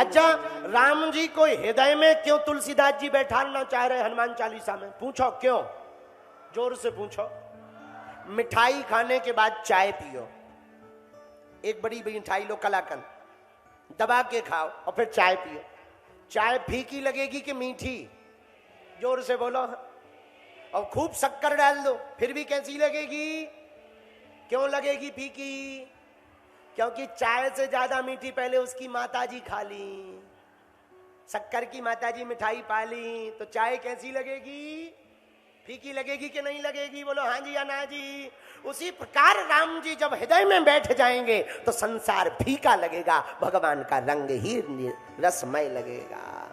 अच्छा, राम जी को हृदय में क्यों तुलसीदास जी बैठाना चाह रहे हनुमान चालीसा में? पूछो क्यों, जोर से पूछो। मिठाई खाने के बाद चाय पियो, एक बड़ी बड़ी मिठाई लो कलाकंद, दबा के खाओ और फिर चाय पियो। चाय फीकी लगेगी कि मीठी? जोर से बोलो। और खूब शक्कर डाल दो फिर भी कैसी लगेगी? क्यों लगेगी फीकी? क्योंकि चाय से ज्यादा मीठी पहले उसकी माताजी खा ली, शक्कर की माताजी मिठाई पा ली, तो चाय कैसी लगेगी? फीकी लगेगी कि नहीं लगेगी? बोलो हाँ जी या ना जी। उसी प्रकार राम जी जब हृदय में बैठ जाएंगे तो संसार फीका लगेगा, भगवान का रंग ही रसमय लगेगा,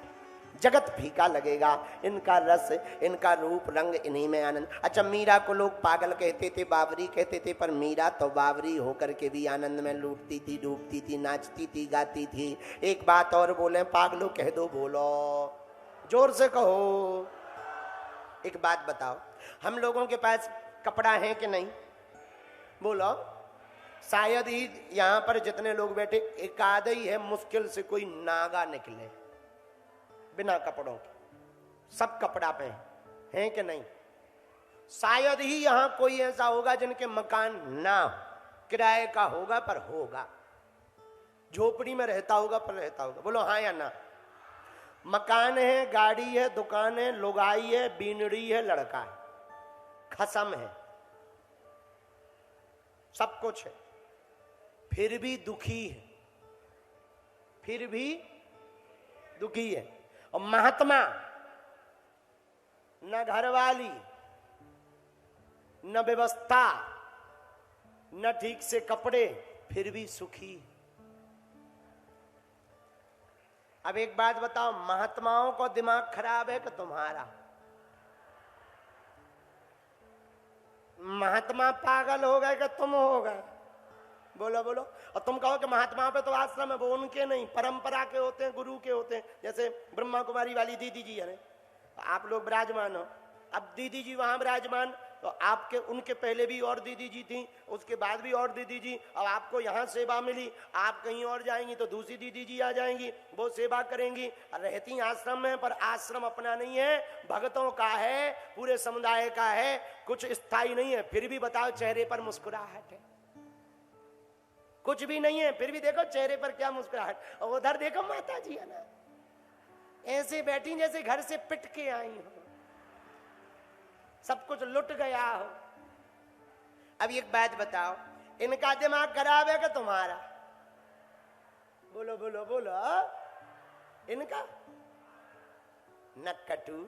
जगत फीका लगेगा। इनका रस, इनका रूप, रंग, इन्हीं में आनंद। अच्छा, मीरा को लोग पागल कहते थे, बावरी कहते थे, पर मीरा तो बावरी होकर के भी आनंद में लूटती थी, डूबती थी, नाचती थी, गाती थी। एक बात और बोले, पागलों कह दो, बोलो जोर से कहो। एक बात बताओ, हम लोगों के पास कपड़ा है कि नहीं? बोलो। शायद ही यहां पर जितने लोग बैठे एक आधा ही है, मुश्किल से कोई नागा निकले बिना कपड़ों के, सब कपड़ा पे हैं कि नहीं? शायद ही यहां कोई ऐसा होगा जिनके मकान ना हो, किराए का होगा पर होगा, झोपड़ी में रहता होगा पर रहता होगा। बोलो हाँ या ना? मकान है, गाड़ी है, दुकान है, लुगाई है, बीनड़ी है, लड़का है, खसम है, सब कुछ है, फिर भी दुखी है, फिर भी दुखी है। और महात्मा, न घरवाली, न व्यवस्था, न ठीक से कपड़े, फिर भी सुखी। अब एक बात बताओ, महात्माओं को दिमाग खराब है कि तुम्हारा? महात्मा पागल हो गए कि तुम हो गए? बोलो बोलो। और तुम कहो कि महात्माओं पे तो आश्रम है, वो उनके नहीं, परंपरा के होते हैं, गुरु के होते हैं। जैसे ब्रह्मा कुमारी वाली दीदी जी है, आप लोग विराजमान हो, अब दीदी जी वहां विराजमान, तो आपके उनके पहले भी और दीदी जी थी, उसके बाद भी और दीदी जी, अब आपको यहाँ सेवा मिली, आप कहीं और जाएंगी तो दूसरी दीदी जी आ जाएंगी, वो सेवा करेंगी। रहती आश्रम में, पर आश्रम अपना नहीं है, भक्तों का है, पूरे समुदाय का है, कुछ स्थायी नहीं है। फिर भी बताओ, चेहरे पर मुस्कुराहट है? कुछ भी नहीं है, फिर भी देखो चेहरे पर क्या मुस्कुराहट। और उधर देखो माता जी है ना, ऐसे बैठी जैसे घर से पिट के आई हो, सब कुछ लुट गया हो। अब एक बात बताओ, इनका दिमाग खराब है कि तुम्हारा? बोलो बोलो बोलो। इनका नक्कटू,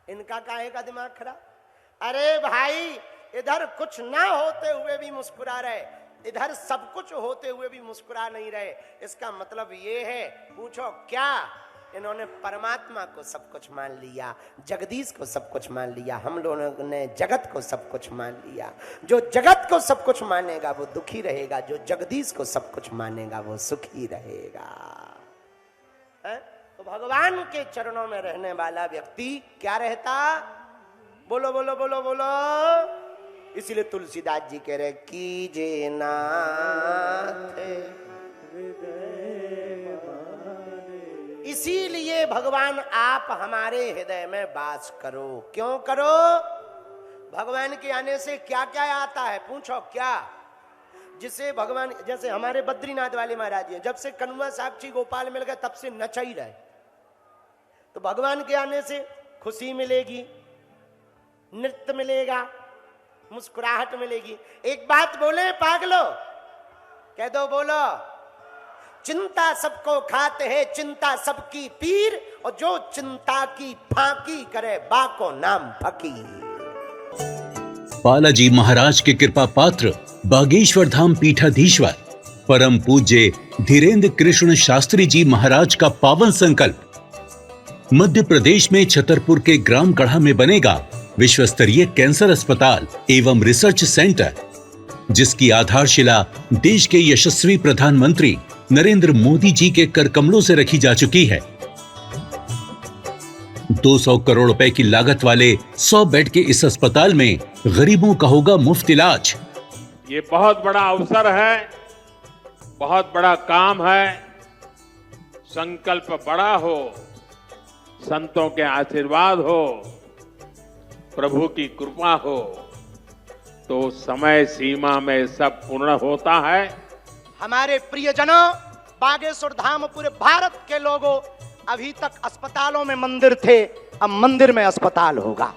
इनका काहे का दिमाग खराब? अरे भाई, इधर कुछ ना होते हुए भी मुस्कुरा रहे, इधर सब कुछ होते हुए भी मुस्कुरा नहीं रहे। इसका मतलब ये है, पूछो क्या? इन्होंने परमात्मा को सब कुछ मान लिया, जगदीश को सब कुछ मान लिया, हम लोगों ने जगत को सब कुछ मान लिया। जो जगत को सब कुछ मानेगा वो दुखी रहेगा, जो जगदीश को सब कुछ मानेगा वो सुखी रहेगा। है? तो भगवान के चरणों में रहने वाला व्यक्ति क्या रहता? बोलो बोलो बोलो बोलो। इसीलिए तुलसीदास जी कह रहे, कीजे नाथ। इसीलिए भगवान आप हमारे हृदय में वास करो। क्यों करो? भगवान के आने से क्या क्या आता है? पूछो क्या? जिसे भगवान, जैसे हमारे बद्रीनाथ वाले महाराज जी, जब से कन्वा साक्षी गोपाल मिल गए तब से नच ही रहे। तो भगवान के आने से खुशी मिलेगी, नृत्य मिलेगा, मुस्कुराहट मिलेगी। एक बात बोले पागलो, कह दो, बोलो। चिंता सबको खाते है, चिंता सबकी पीर, और जो चिंता की फाकी करे बाको नाम फकीर। बालाजी महाराज के कृपा पात्र बागेश्वर धाम पीठाधीश्वर परम पूज्य धीरेन्द्र कृष्ण शास्त्री जी महाराज का पावन संकल्प। मध्य प्रदेश में छतरपुर के ग्राम गढ़ा में बनेगा विश्व स्तरीय कैंसर अस्पताल एवं रिसर्च सेंटर, जिसकी आधारशिला देश के यशस्वी प्रधानमंत्री नरेंद्र मोदी जी के कर कमलों से रखी जा चुकी है। 200 करोड़ रुपए की लागत वाले 100 बेड के इस अस्पताल में गरीबों का होगा मुफ्त इलाज। ये बहुत बड़ा अवसर है, बहुत बड़ा काम है। संकल्प बड़ा हो, संतों के आशीर्वाद हो, प्रभु की कृपा हो, तो समय सीमा में सब पूर्ण होता है। हमारे प्रियजनों, बागेश्वर धाम पूरे भारत के लोगों, अभी तक अस्पतालों में मंदिर थे, अब मंदिर में अस्पताल होगा।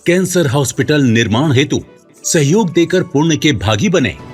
कैंसर हॉस्पिटल निर्माण हेतु सहयोग देकर पुण्य के भागी बने।